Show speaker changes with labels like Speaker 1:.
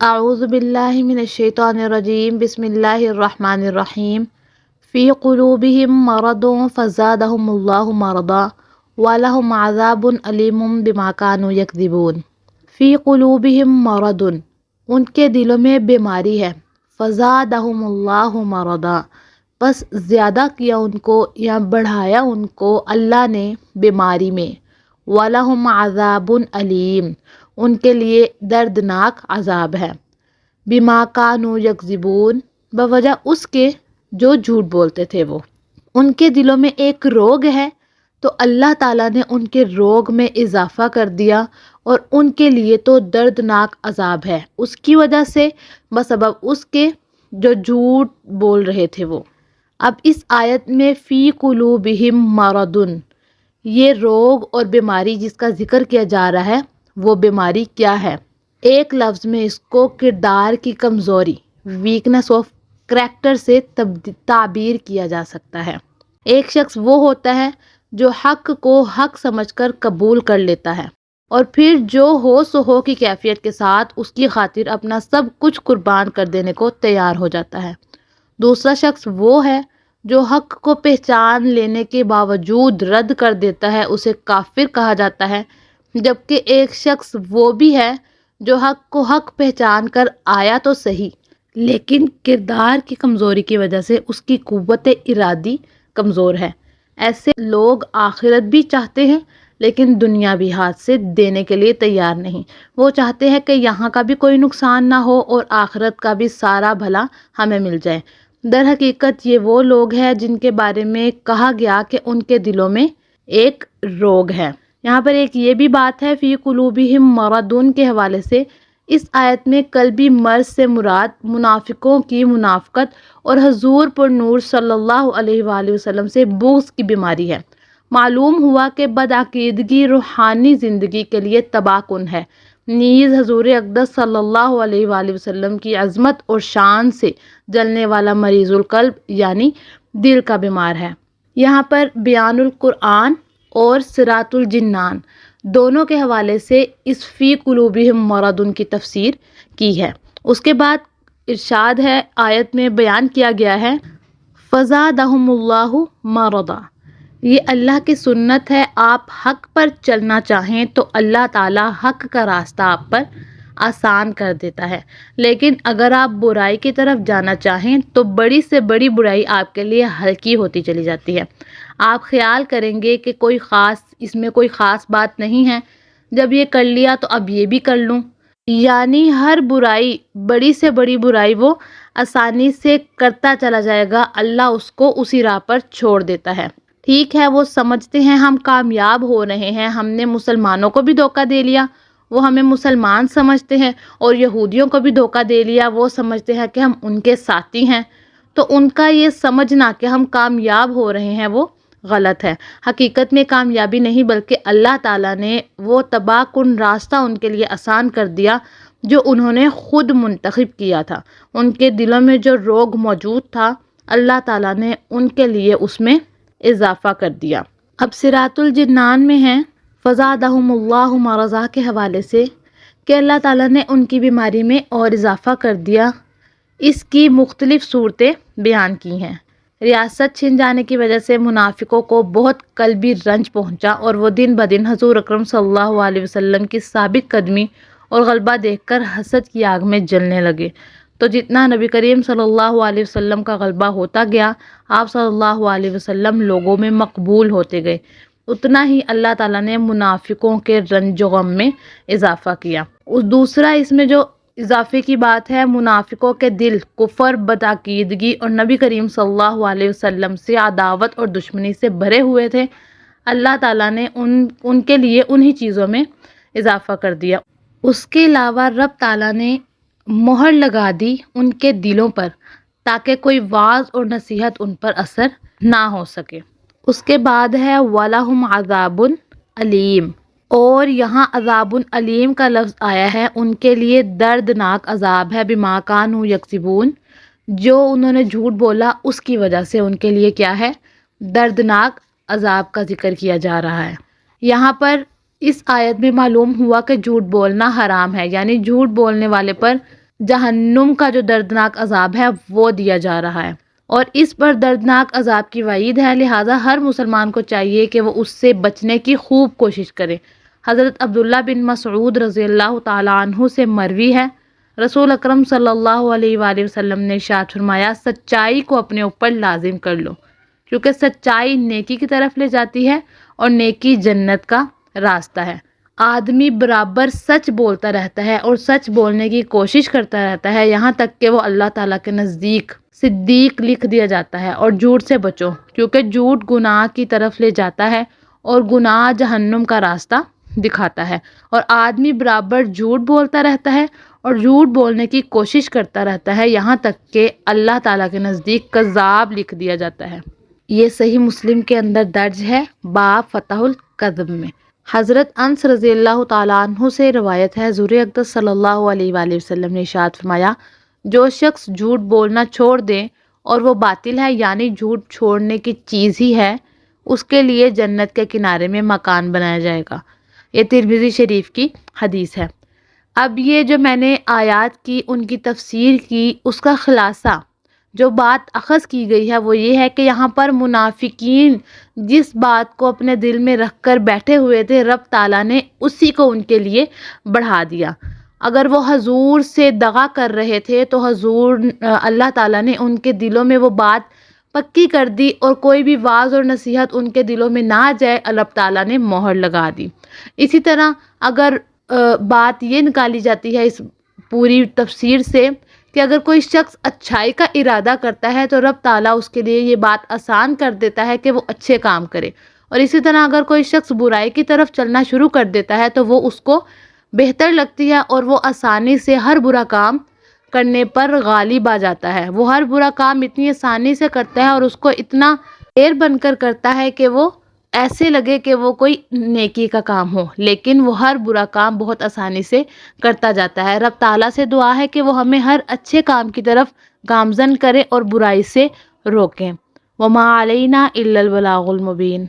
Speaker 1: اعوذ باللہ من الشیطان الرجیم بسم اللہ الرحمن الرحیم فی قلوبہم مرض فزادہم اللہ مرضا ولہم عذاب علیم بما کانوا یکذبون۔ فی قلوبہم مرض، ان کے دلوں میں بیماری ہے، فزادہم اللہ مرضا، بس زیادہ کیا ان کو یا بڑھایا ان کو اللہ نے بیماری میں، وَلَهُمْ عَذَابٌ علیم، ان کے لیے دردناک عذاب ہے، بِمَا كَانُوا يَكْذِبُونَ، بوجہ اس کے جو جھوٹ بولتے تھے وہ۔ ان کے دلوں میں ایک روگ ہے تو اللہ تعالیٰ نے ان کے روگ میں اضافہ کر دیا اور ان کے لیے تو دردناک عذاب ہے، اس کی وجہ سے بسبب اس کے جو جھوٹ بول رہے تھے وہ۔ اب اس آیت میں فی قلوبہم مرض، یہ روگ اور بیماری جس کا ذکر کیا جا رہا ہے وہ بیماری کیا ہے؟ ایک لفظ میں اس کو کردار کی کمزوری، ویکنس آف کریکٹر سے تعبیر کیا جا سکتا ہے۔ ایک شخص وہ ہوتا ہے جو حق کو حق سمجھ کر قبول کر لیتا ہے اور پھر جو ہو سو ہو کی کیفیت کے ساتھ اس کی خاطر اپنا سب کچھ قربان کر دینے کو تیار ہو جاتا ہے۔ دوسرا شخص وہ ہے جو حق کو پہچان لینے کے باوجود رد کر دیتا ہے، اسے کافر کہا جاتا ہے۔ جبکہ ایک شخص وہ بھی ہے جو حق کو حق پہچان کر آیا تو صحیح، لیکن کردار کی کمزوری کی وجہ سے اس کی قوت ارادی کمزور ہے۔ ایسے لوگ آخرت بھی چاہتے ہیں لیکن دنیا بھی ہاتھ سے دینے کے لیے تیار نہیں۔ وہ چاہتے ہیں کہ یہاں کا بھی کوئی نقصان نہ ہو اور آخرت کا بھی سارا بھلا ہمیں مل جائے۔ در حقیقت یہ وہ لوگ ہیں جن کے بارے میں کہا گیا کہ ان کے دلوں میں ایک روگ ہے۔ یہاں پر ایک یہ بھی بات ہے فی قلوبہم مرض کے حوالے سے، اس آیت میں قلبی مرض سے مراد منافقوں کی منافقت اور حضور پر نور صلی اللہ علیہ وآلہ وسلم سے بغض کی بیماری ہے۔ معلوم ہوا کہ بدعقیدگی روحانی زندگی کے لیے تباہ کن ہے، نیز حضور اقدس صلی اللہ علیہ وآلہ وسلم کی عظمت اور شان سے جلنے والا مریض القلب یعنی دل کا بیمار ہے۔ یہاں پر بیان القرآن اور صراط الجنان دونوں کے حوالے سے اس فی قلوبہم مرض کی تفسیر کی ہے۔ اس کے بعد ارشاد ہے، آیت میں بیان کیا گیا ہے فزادہم اللہ مرضا، یہ اللہ کی سنت ہے، آپ حق پر چلنا چاہیں تو اللہ تعالیٰ حق کا راستہ آپ پر آسان کر دیتا ہے، لیکن اگر آپ برائی کی طرف جانا چاہیں تو بڑی سے بڑی برائی آپ کے لیے ہلکی ہوتی چلی جاتی ہے۔ آپ خیال کریں گے کہ اس میں کوئی خاص بات نہیں ہے، جب یہ کر لیا تو اب یہ بھی کر لوں، یعنی ہر برائی، بڑی سے بڑی برائی وہ آسانی سے کرتا چلا جائے گا، اللہ اس کو اسی راہ پر چھوڑ دیتا ہے۔ ٹھیک ہے، وہ سمجھتے ہیں ہم کامیاب ہو رہے ہیں، ہم نے مسلمانوں کو بھی دھوکہ دے لیا، وہ ہمیں مسلمان سمجھتے ہیں، اور یہودیوں کو بھی دھوکہ دے لیا، وہ سمجھتے ہیں کہ ہم ان کے ساتھی ہیں۔ تو ان کا یہ سمجھنا کہ ہم کامیاب ہو رہے ہیں وہ غلط ہے۔ حقیقت میں کامیابی نہیں بلکہ اللہ تعالیٰ نے وہ تباہ کن راستہ ان کے لیے آسان کر دیا جو انہوں نے خود منتخب کیا تھا۔ ان کے دلوں میں جو روگ موجود تھا اللہ تعالیٰ نے ان کے لیے اس میں اضافہ کر دیا۔ اب صراط الجنان میں ہیں فزادہم اللہ مرضا کے حوالے سے کہ اللہ تعالیٰ نے ان کی بیماری میں اور اضافہ کر دیا۔ اس کی مختلف صورتیں بیان کی ہیں۔ ریاست چھن جانے کی وجہ سے منافقوں کو بہت قلبی رنج پہنچا اور وہ دن بدن حضور اکرم صلی اللہ علیہ وسلم کی ثابت قدمی اور غلبہ دیکھ کر حسد کی آگ میں جلنے لگے۔ تو جتنا نبی کریم صلی اللہ علیہ وسلم کا غلبہ ہوتا گیا، آپ صلی اللہ علیہ وسلم لوگوں میں مقبول ہوتے گئے، اتنا ہی اللہ تعالیٰ نے منافقوں کے رنج و غم میں اضافہ کیا۔ دوسرا اس میں جو اضافے کی بات ہے، منافقوں کے دل کفر، بدعقیدگی اور نبی کریم صلی اللہ علیہ وسلم سے عداوت اور دشمنی سے بھرے ہوئے تھے۔ اللہ تعالیٰ نے ان کے لیے انہی چیزوں میں اضافہ کر دیا۔ اس کے علاوہ رب تعالیٰ نے مہر لگا دی ان کے دلوں پر تاکہ کوئی وعظ اور نصیحت ان پر اثر نہ ہو سکے۔ اس کے بعد ہے وَلَهُمْ عَذَابٌ علیم، اور یہاں عذاب علیم کا لفظ آیا ہے، ان کے لیے دردناک عذاب ہے، بما کانوا یکسبون، جو انہوں نے جھوٹ بولا اس کی وجہ سے ان کے لیے کیا ہے، دردناک عذاب کا ذکر کیا جا رہا ہے۔ یہاں پر اس آیت میں معلوم ہوا کہ جھوٹ بولنا حرام ہے، یعنی جھوٹ بولنے والے پر جہنم کا جو دردناک عذاب ہے وہ دیا جا رہا ہے، اور اس پر دردناک عذاب کی وعید ہے، لہٰذا ہر مسلمان کو چاہیے کہ وہ اس سے بچنے کی خوب کوشش کرے۔ حضرت عبداللہ بن مسعود رضی اللہ تعالیٰ عنہ سے مروی ہے، رسول اکرم صلی اللہ علیہ وآلہ وسلم نے ارشاد فرمایا، سچائی کو اپنے اوپر لازم کر لو، کیونکہ سچائی نیکی کی طرف لے جاتی ہے اور نیکی جنت کا راستہ ہے۔ آدمی برابر سچ بولتا رہتا ہے اور سچ بولنے کی کوشش کرتا رہتا ہے، یہاں تک کہ وہ اللہ تعالیٰ کے نزدیک صدیق لکھ دیا جاتا ہے۔ اور جھوٹ سے بچو، کیونکہ جھوٹ گناہ کی طرف لے جاتا ہے اور گناہ جہنم کا راستہ دکھاتا ہے۔ اور آدمی برابر جھوٹ بولتا رہتا ہے اور جھوٹ بولنے کی کوشش کرتا رہتا ہے، یہاں تک کہ اللہ تعالیٰ کے نزدیک کذاب لکھ دیا جاتا ہے۔ یہ صحیح مسلم کے اندر درج ہے، باب فتح الکذب میں۔ حضرت انس رضی اللہ تعالیٰ عنہ سے روایت ہے، حضور اقدس صلی اللہ علیہ وآلہ وسلم نے ارشاد فرمایا، جو شخص جھوٹ بولنا چھوڑ دے اور وہ باطل ہے، یعنی جھوٹ چھوڑنے کی چیز ہی ہے، اس کے لیے جنت کے کنارے میں مکان بنایا جائے گا۔ یہ ترمذی شریف کی حدیث ہے۔ اب یہ جو میں نے آیات کی ان کی تفسیر کی، اس کا خلاصہ جو بات اخذ کی گئی ہے وہ یہ ہے کہ یہاں پر منافقین جس بات کو اپنے دل میں رکھ کر بیٹھے ہوئے تھے، رب تعالیٰ نے اسی کو ان کے لیے بڑھا دیا۔ اگر وہ حضور سے دغا کر رہے تھے تو اللہ تعالیٰ نے ان کے دلوں میں وہ بات پکی کر دی، اور کوئی بھی واعظ اور نصیحت ان کے دلوں میں نہ جائے، اللہ تعالیٰ نے مہر لگا دی۔ اسی طرح اگر بات یہ نکالی جاتی ہے اس پوری تفسیر سے کہ اگر کوئی شخص اچھائی کا ارادہ کرتا ہے تو رب تعالیٰ اس کے لیے یہ بات آسان کر دیتا ہے کہ وہ اچھے کام کرے، اور اسی طرح اگر کوئی شخص برائی کی طرف چلنا شروع کر دیتا ہے تو وہ اس کو بہتر لگتی ہے اور وہ آسانی سے ہر برا کام کرنے پر غالب آ جاتا ہے۔ وہ ہر برا کام اتنی آسانی سے کرتا ہے اور اس کو اتنا دیر بن کر کرتا ہے کہ وہ ایسے لگے کہ وہ کوئی نیکی کا کام ہو، لیکن وہ ہر برا کام بہت آسانی سے کرتا جاتا ہے۔ رب تعالیٰ سے دعا ہے کہ وہ ہمیں ہر اچھے کام کی طرف گامزن کرے اور برائی سے روکیں۔ وَمَا عَلَيْنَا إِلَّا الْبَلَاغُ الْمُبِينُ۔